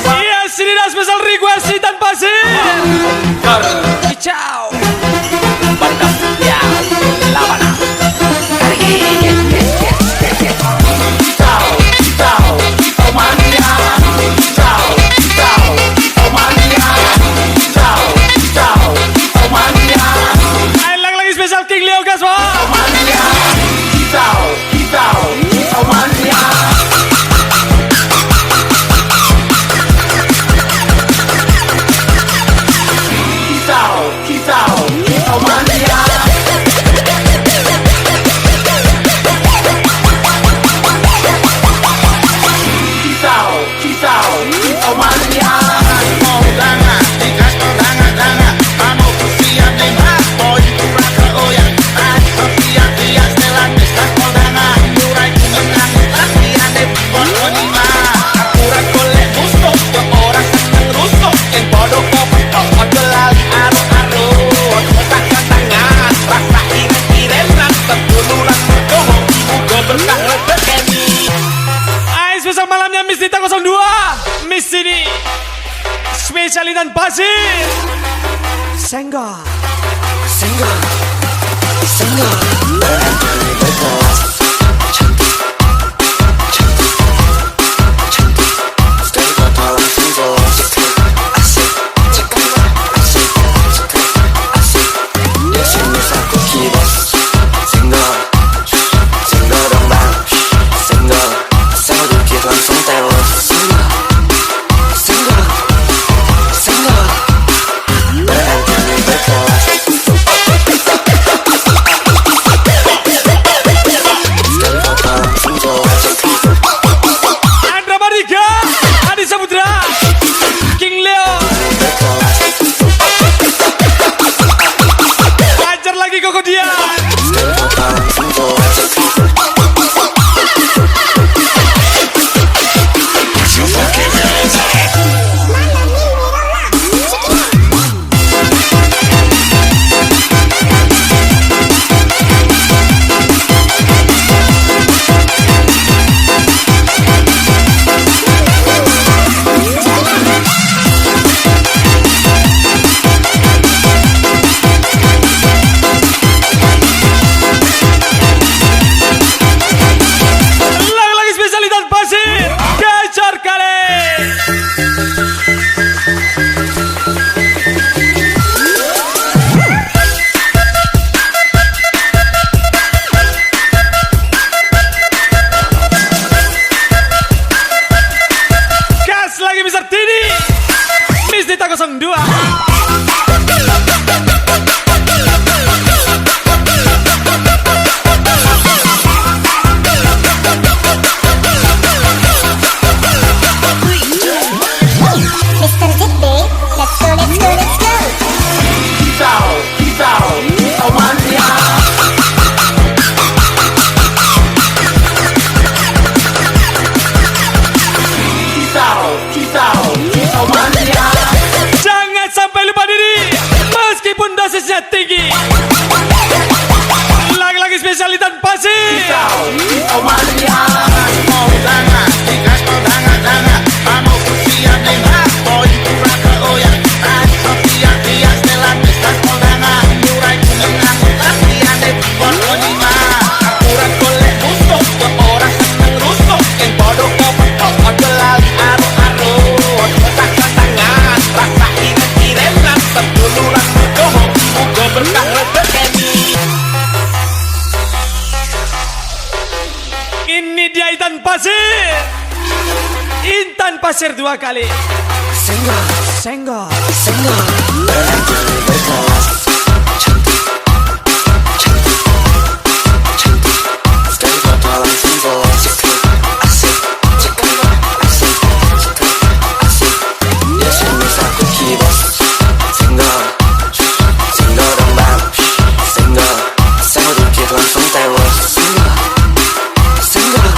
Iya, sini dah special request si tanpa sih. Ciao. Bandang ya, lawan. Lagi spesial King Leo Gaswa. Dita 02 Miss ini spesialitan pasir Senggol Senggol Senggol Intan pasir 2 kali. Senggol, senggol, senggol. Berkelas. Cantik, cantik, cantik. Sekali foto langsung asik, asik, asik, asik. Dia sini satu kibas. Senggol, senggol dong bang. Senggol, saya dikit langsung tewas. Senggol, senggol.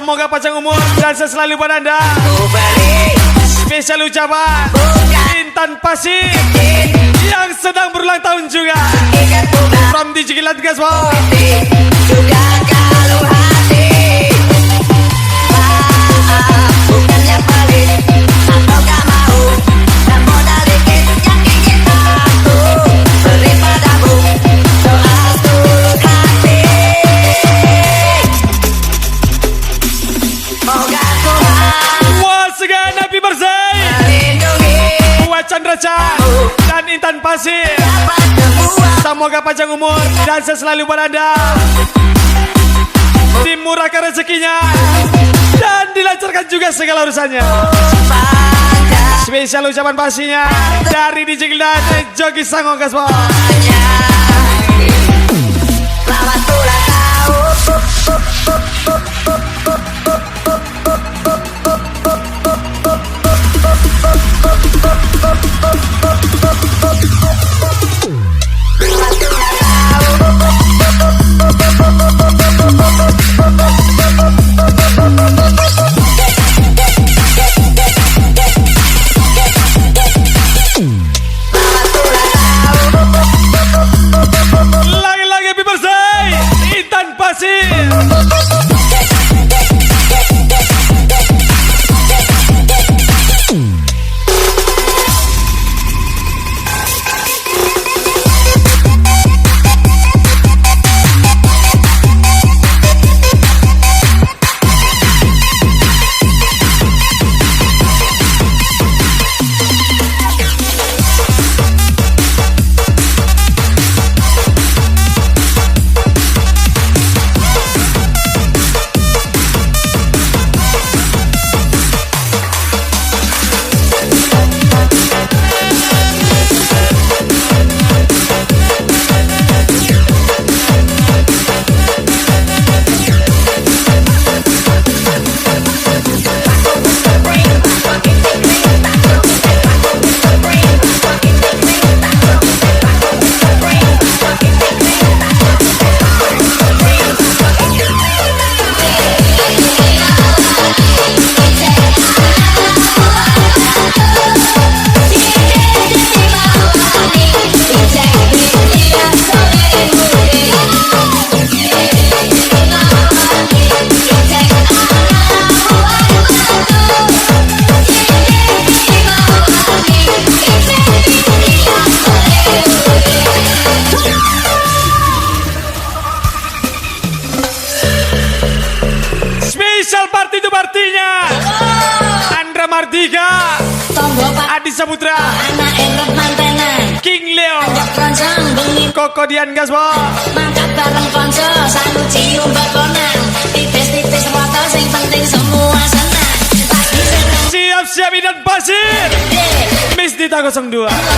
Semoga panjang umur dan selalu buat Anda. Spesial ucapan Intan Pasir yang sedang berulang tahun juga. From DJ Gilat Gaswal. Juga kalau hati bukannya pelit atau gak mau, dan modal dikit yang ingin aku beri padamu soal tulus hati. Moga Tuhan Once again, happy birthday melindungi buat Chandra Chan dan Intan Pasir. dapat membuat Semoga panjang umur dan selalu buat Anda, dimurahkan rezekinya dan dilancarkan juga segala urusannya. bangga Spesial ucapan pastinya dari DJ Gildan Jogi Sango Gaspo. selamat ulang tahun. Lagi-lagi happy birthday Intan Pasir. Spesial party itu partinya Andra Mardika, Tonggo Pak Adi Saputra, anak erot mantenan King Leo, keroncong bengi Koko Dian Gaspo. mangkat bareng konco sanu cium bekonan tipis-tipis foto sing penting semua senang pagi seneng Siap-siap Intan Pasir. gede Miss Dita 02,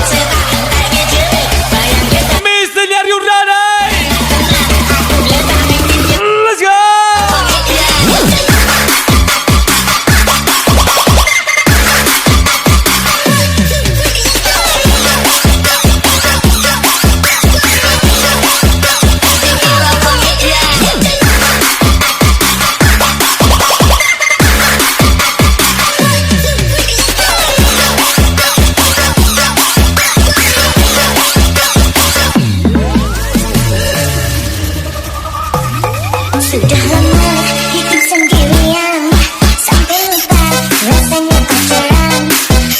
setan kayak gede bayang kita Miss Daniar Yurdadai. aku letak ning pinggir Let's go. Sudah lama hidup sendirian sampai lupa rasanya pacaran.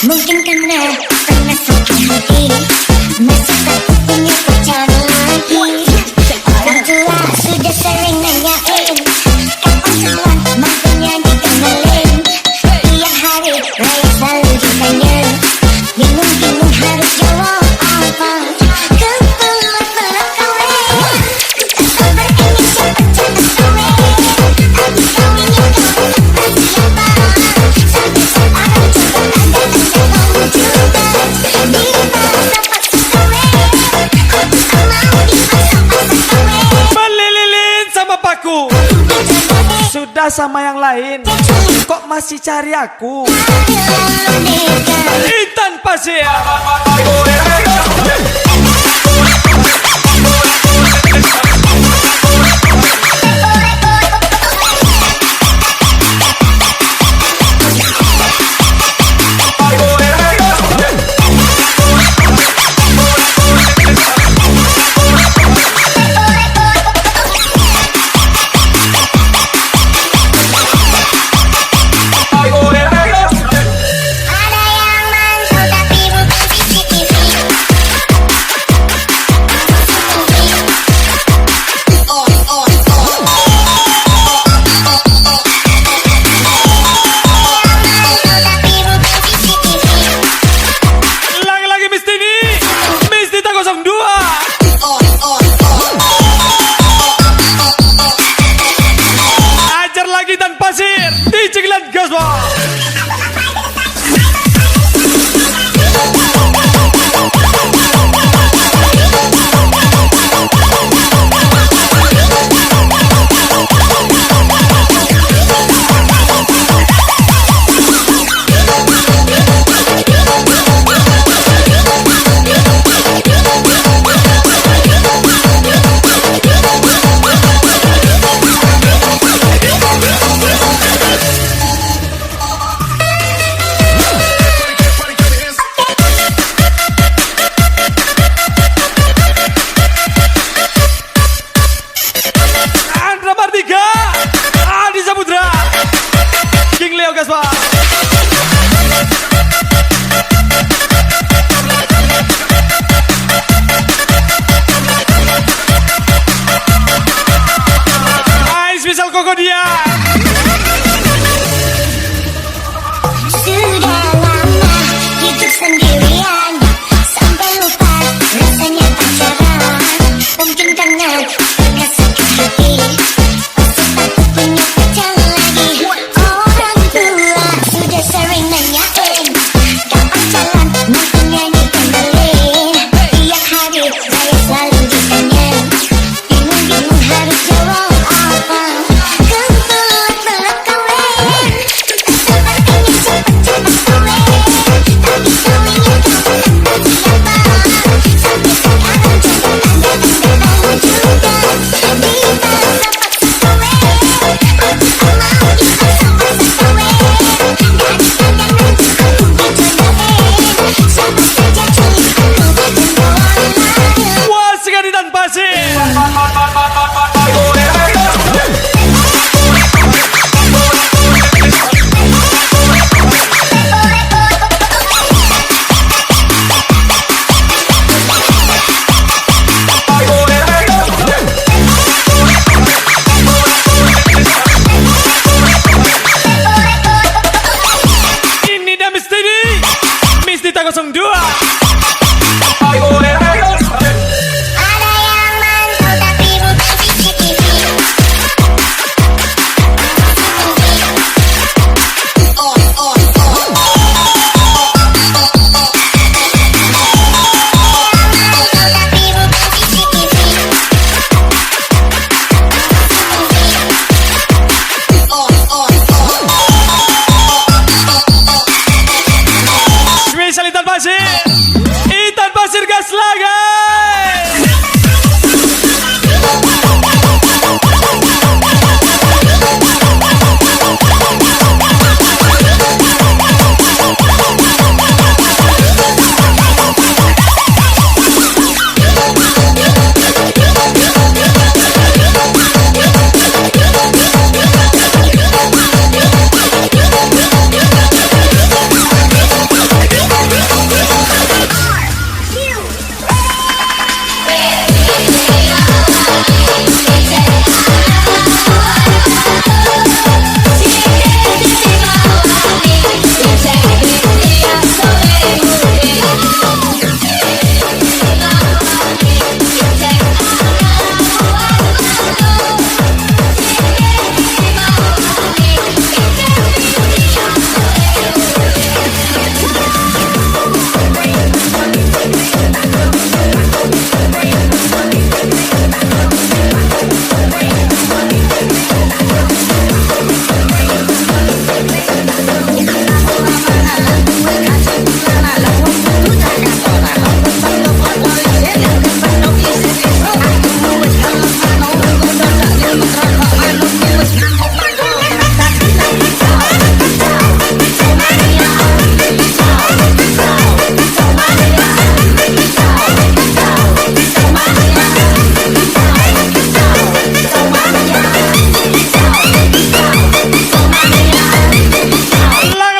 Mungkin karena pernah sakit hati, masih takut punya pacar lagi. Orang tua sudah sering nanyain kapan kawan mampunya dikenalin. Tiap hari raya selalu ditanya, bingung-bingung harus jawab apa. Kebelet belum kawin, sabar ini siapa cepat kawin. Habis kawin yang kau pasti siapa. Sampai sekarang coba anda kamu juga. Dipaksa paksa kawin, aku tak mau dipaksa-paksa kawin. Beli lilin sama paku, sudah sama yang lain, kok masih cari aku? Intan Pasir. kita 02. Ada yang mantau tapi bukan CCTV. Spesial Intan Pasir. Intan Pasir gas lagi.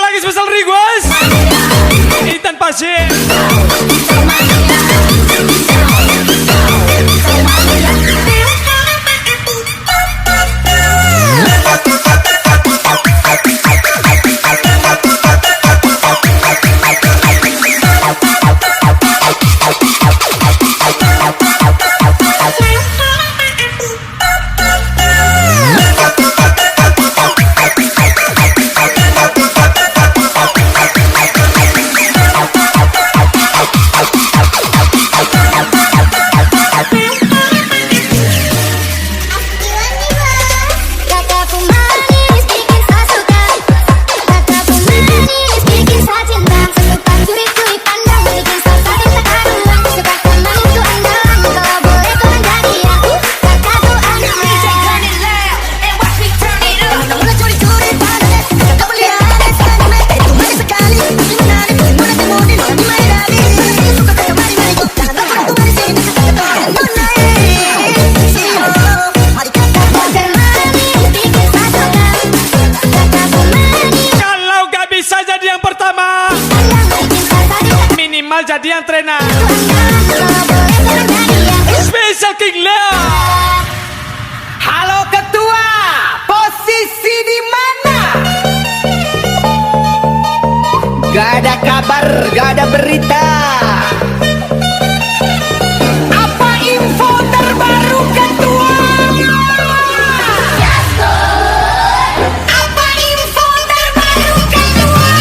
Lagi spesial request Intan Pasir. Kataku manis bikin saya suka. Kataku manis bikin saya cinta. Senyuman curi-curi pandang bikin saya sakit sekaruan. Sebabkan manis ku andalan, kalau boleh kau menjadi aku. Kataku aneh. Namun curi-curi pandang, kau melihat sentimen. Itu manis sekali, tapi menarik. Mudah dimodin, tapi main dari. Saya suka kau kemari-mari kau. Jangan aku manis ini bisa ketawa. Nona Sio, mari kataku manis bikin saya suka. Kataku manis. Kalau gak bisa jadi yang pertama, minimal jadi yang trainer. Spesial King Leo. Halo ketua, posisi di mana? Gak ada kabar, gak ada berita. Apa info terbaru ketua? Apa info terbaru ketua?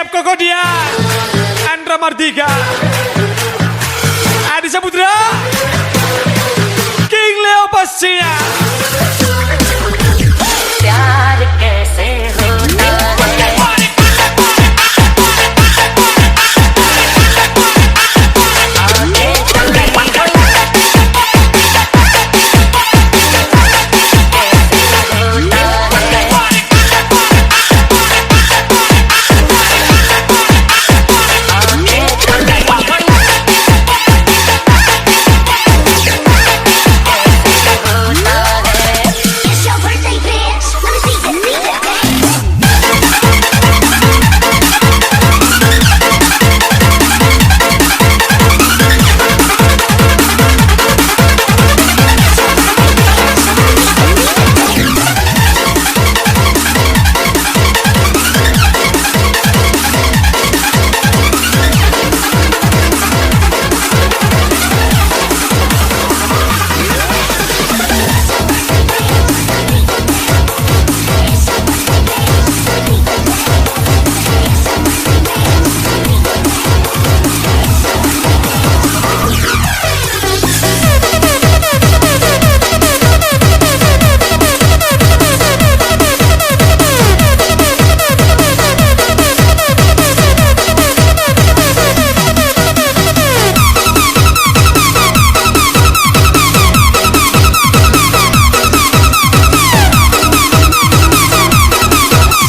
Siap Koko dia, Andra Mardika, Adi Saputra, King Leo pastinya. प्यार कैसे होता है आगे चली It's your birthday, bitch. Let me see that.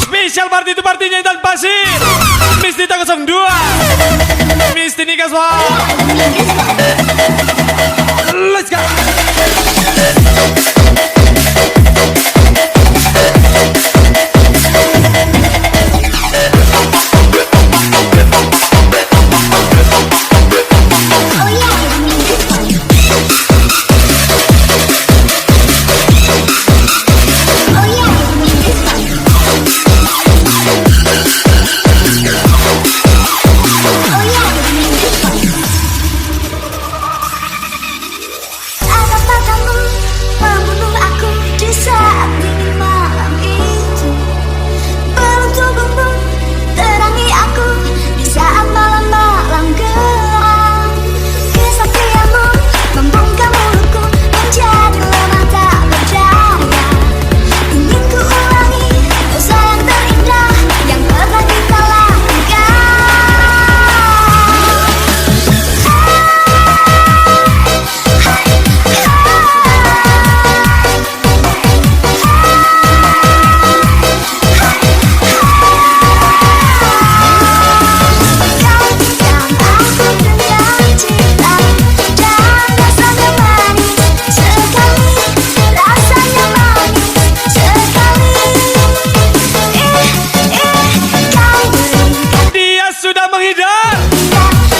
Spesial party itu partinya Intan Pasir, Miss Dita 02, Miss Tini Kaswa. Let's go. Oh yeah, give me this one. Oh yeah, give me this one. Oh yeah, give me this one. Apa kamu membunuh aku di saat dingin malam itu? Peluk tubuhmu terangi aku di saat malam-malam gelap. Kesaksianmu membungkam mulutku menjadi lemah tak berdaya. Ingin ku ulangi dosa yang terindah yang pernah kita lakukan. Kau bilang aku dengan cinta dan rasanya manis sekali, rasanya manis sekali. Kau berikan Dia sudah menghindar,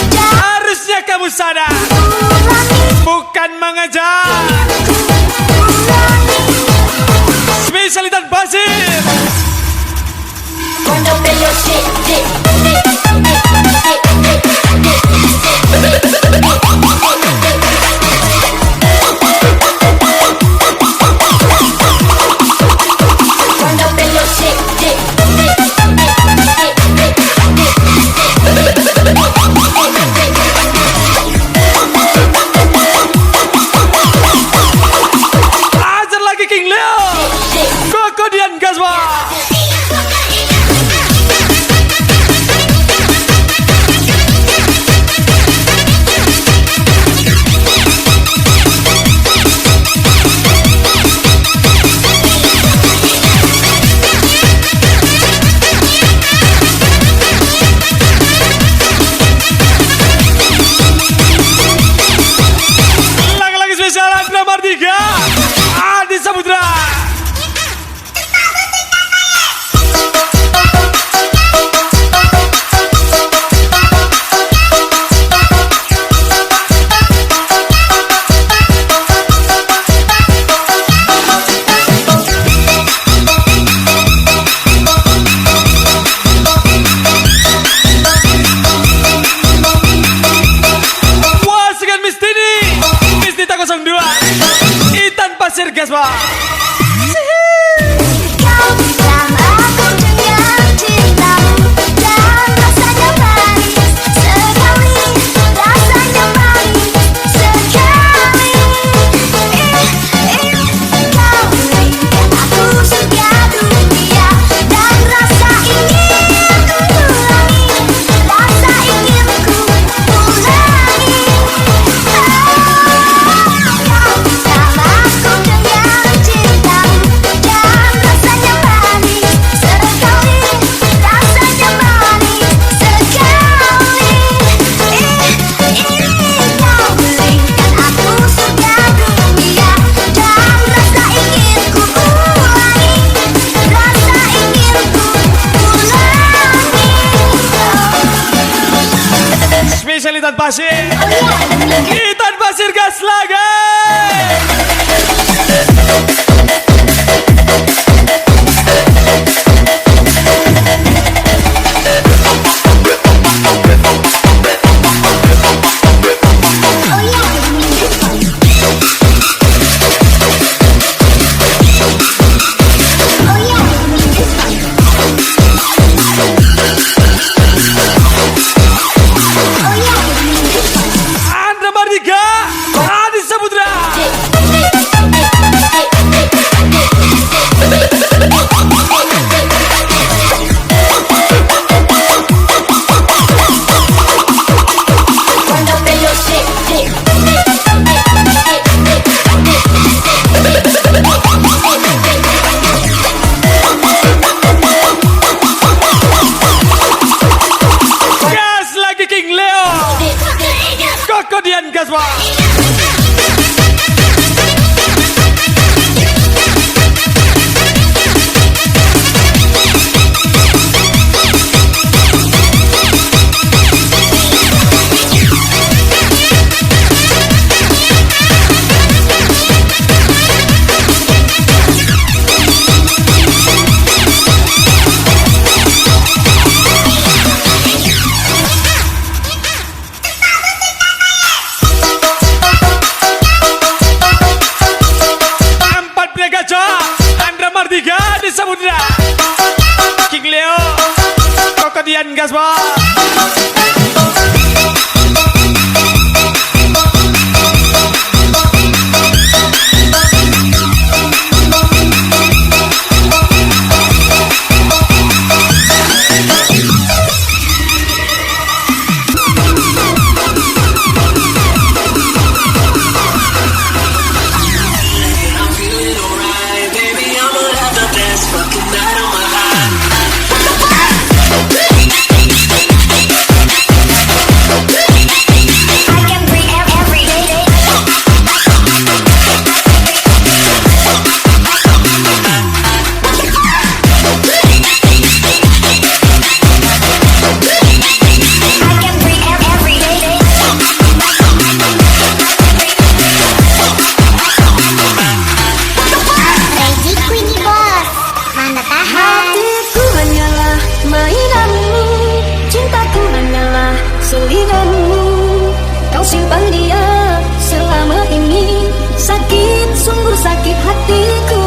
dan harusnya kamu sadar, ulangi, bukan mengejar. ulangi. Spesial Intan Pasir. Cuando me lo siente cuando me lo siente Ajar lagi King Leo, Koko Dian Kaswa. Lagi spesial Andra Mardika, Adi Saputra. Once again Miss Tini, Miss Dita 02, Intan Pasir Gaswa. Kau bilang aku dengan cintamu dan Pasir. Oh iya, Intan Pasir gas lagi. oh iya. Oh iya. Oh iya. Andra Mardika, Adi Samudra. Cuando te lo sé, Gas lagi King Leo. Koko Dian gas Pak. Empat penjaga cowok, Andra Mardika di Samudra. King Leo, Koko Dian gas Pak. I can breathe every day. I can breathe every day. Magic Queenie Boss, mana tahan? Hatiku hanyalah mainanmu, cintaku hanyalah selinganmu. Kau simpan dia selama ini, sakit sungguh sakit hatiku.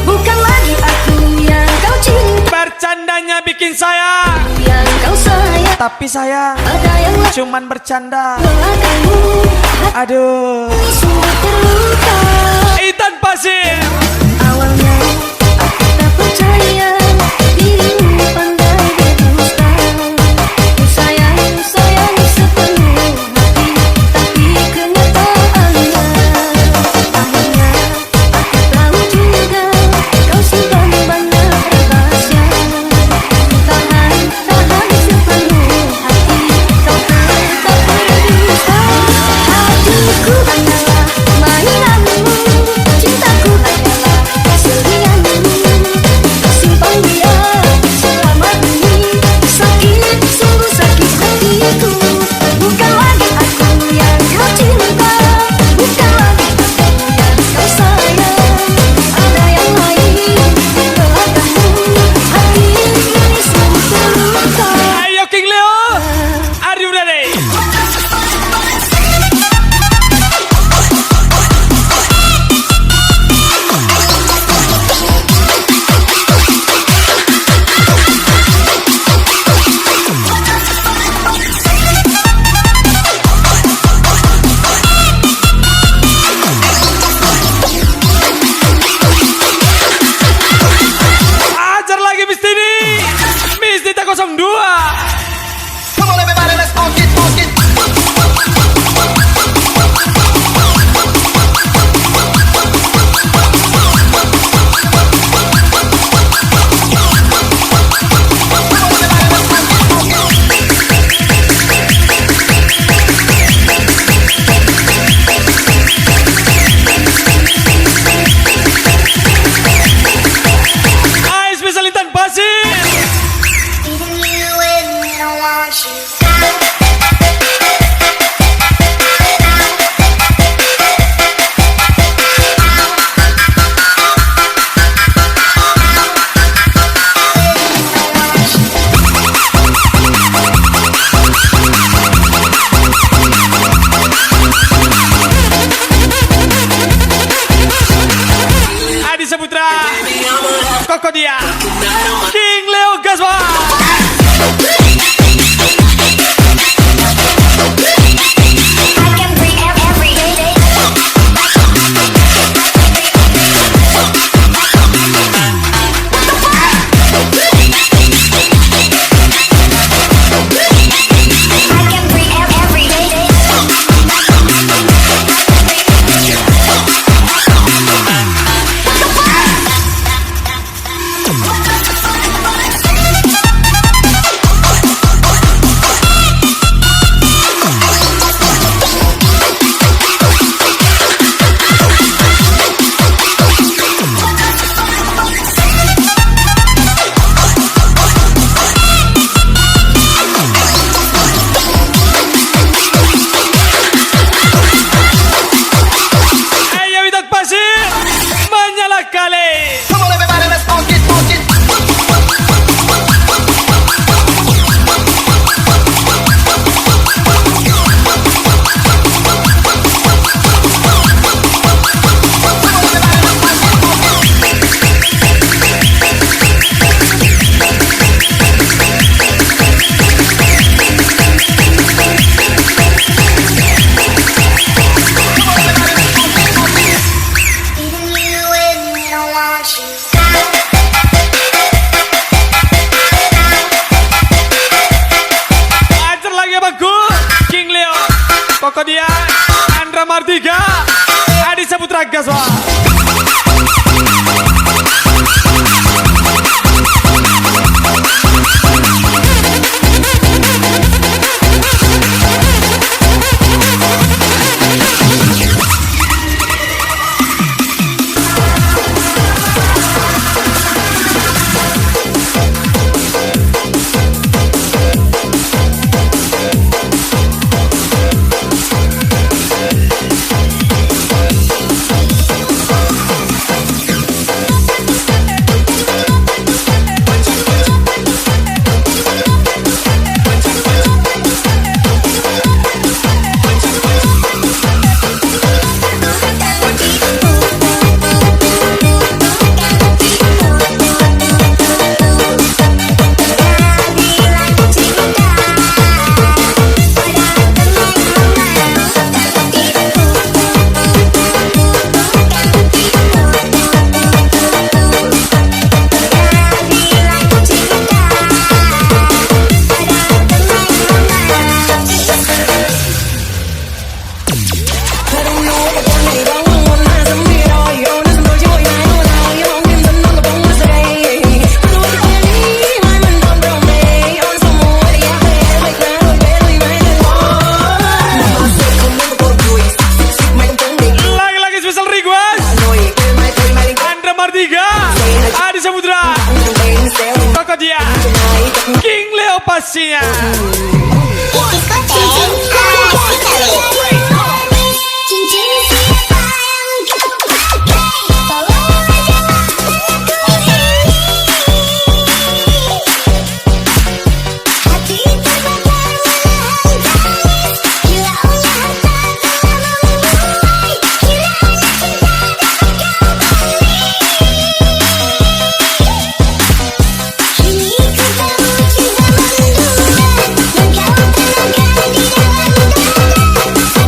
Bukan lagi aku yang kau cinta, Bercandanya bikin saya, yang kau sayang. tapi saya Ada yang lain cuman bercanda. belakangmu, Aduh, hati sungguh terluka. Intan Pasir. Awalnya aku tak percaya dirimu pandai berdusta. Ku sayang sepenuh hati, tapi kenyataannya akhirnya aku tahu juga kau simpan banyak rahasia. Tahan sepenuh hati, kau tetap berdusta. Hatiku hanyalah mainanmu, Saputra. Koko dia King Leo Gaswa. I can breathe every day. I can breathe every day. Ayo Widak Pasir menyala kali. Come on everybody, let's funk it, funk it. Even you when you don't want you. Ajar lagi abangku King Leo. Koko dia Andra Mardiga. Adi Saputra Gaswa. Lagi-lagi special request Andra Mardiga. Adi Samudra. Koko dia King Leo pastinya. Cincin siapa yang kau pakai? Bawa aja aku ini. Hati terbakar menahan tangis. Hilaunya harta telah memulai. Kiranya cinta dapat kau beli. Kini ku tahu cinta mendung. Dan kau tenangkan di dalam dada.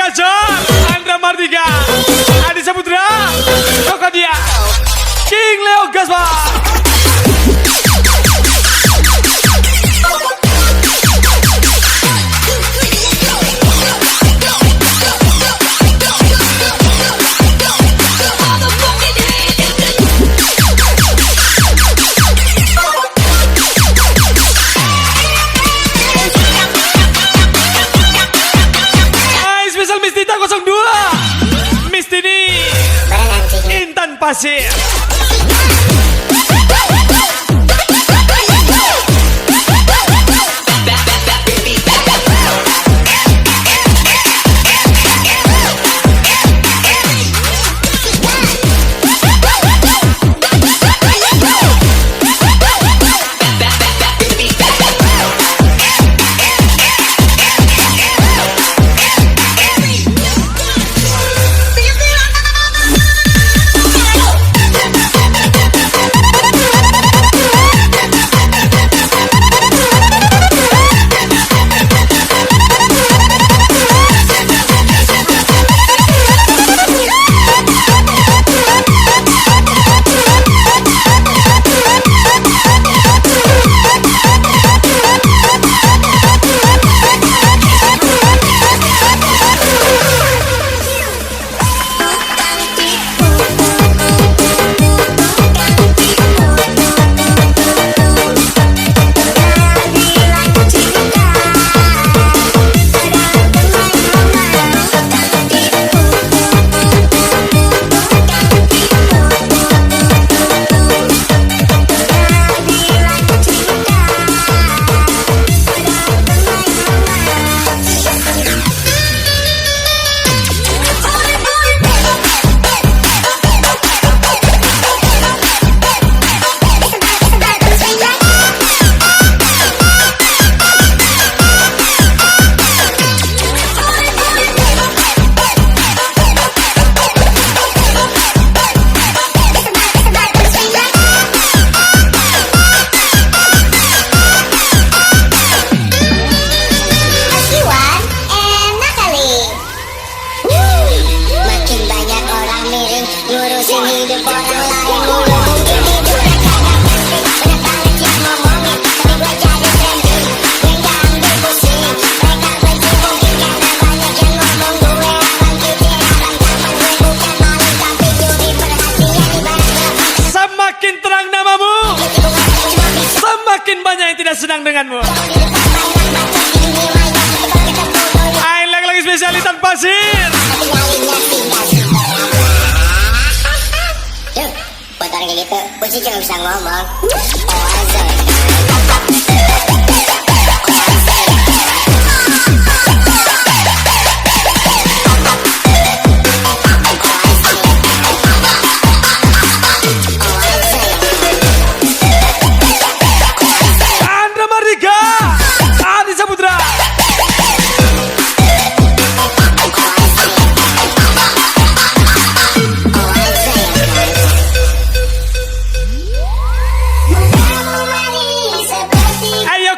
Gajah, Andra Mardika, Adi Saputra, Koko Dia, King Leo Gaspa. Intan Pasir. Senang denganmu. Ayo lagi spesial Intan Pasir. Yuk, buat orang kayak gitu, Puji cuma bisa ngomong.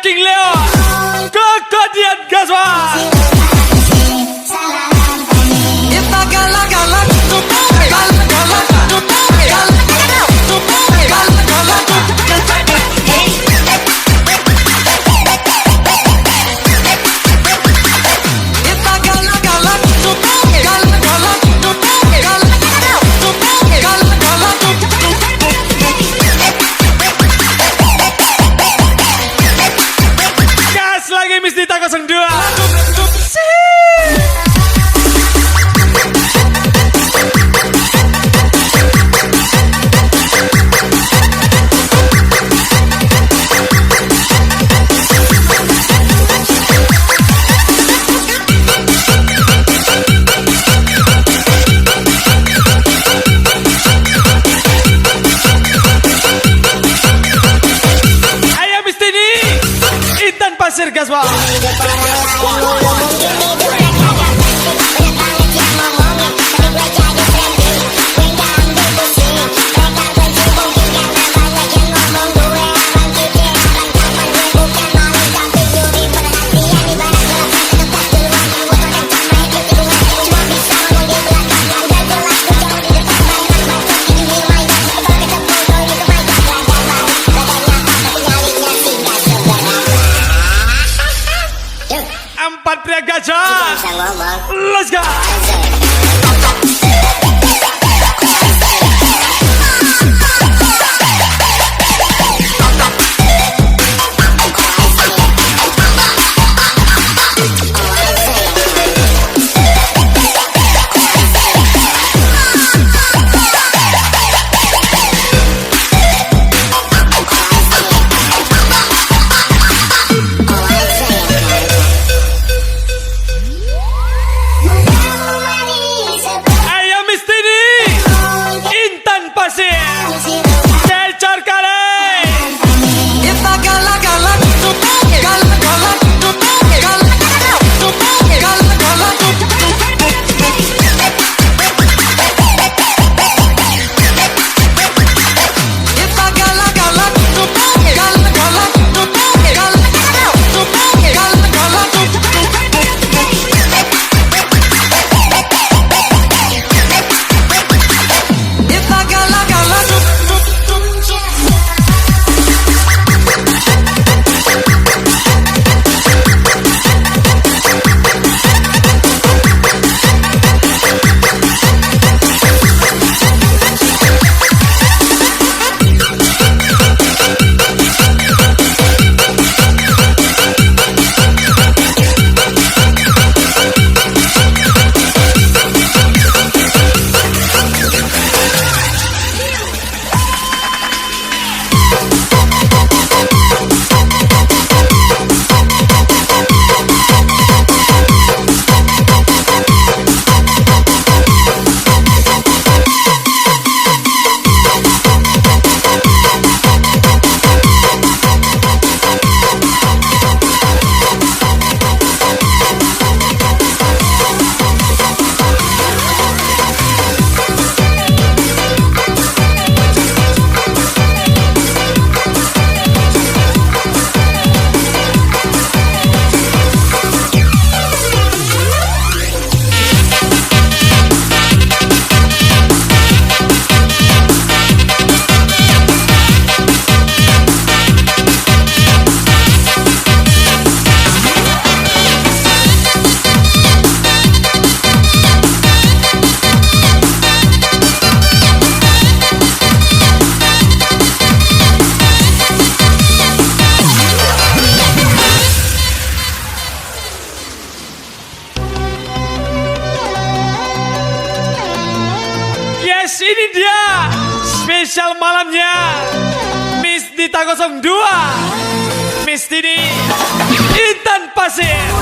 King Leo, Koko Dia Gaspa. Gas lagi Miss Dita 02. Pasir Gaspa. Yes, ini dia spesial malamnya Miss Dita 02, Miss Dini, Intan Pasir.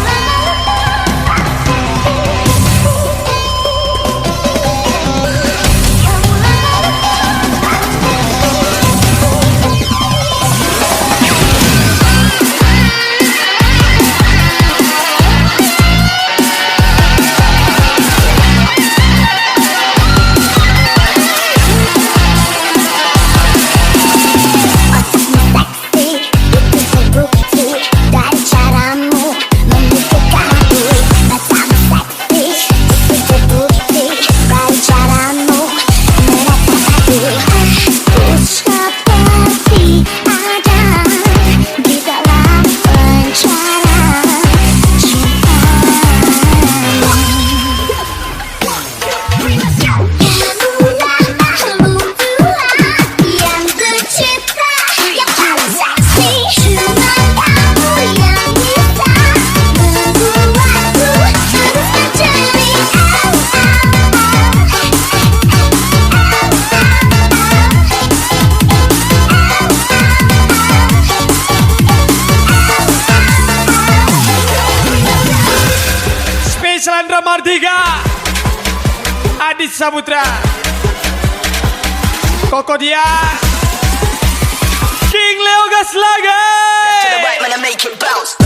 Dari caramu membutuhkan aku, matamu sakti, itu bukti. Dari caramu menatap aku seperti ada di dalam penjara cinta. Kamulah makhluk Tuhan yang tercipta, yang paling seksi. Cuma kamu yang bisa membuatku terus menjadi Spesial Andra Mardika, Adit Saputra, Koko Dian, King Leo Gaslaga. Right, man, I make it bounce.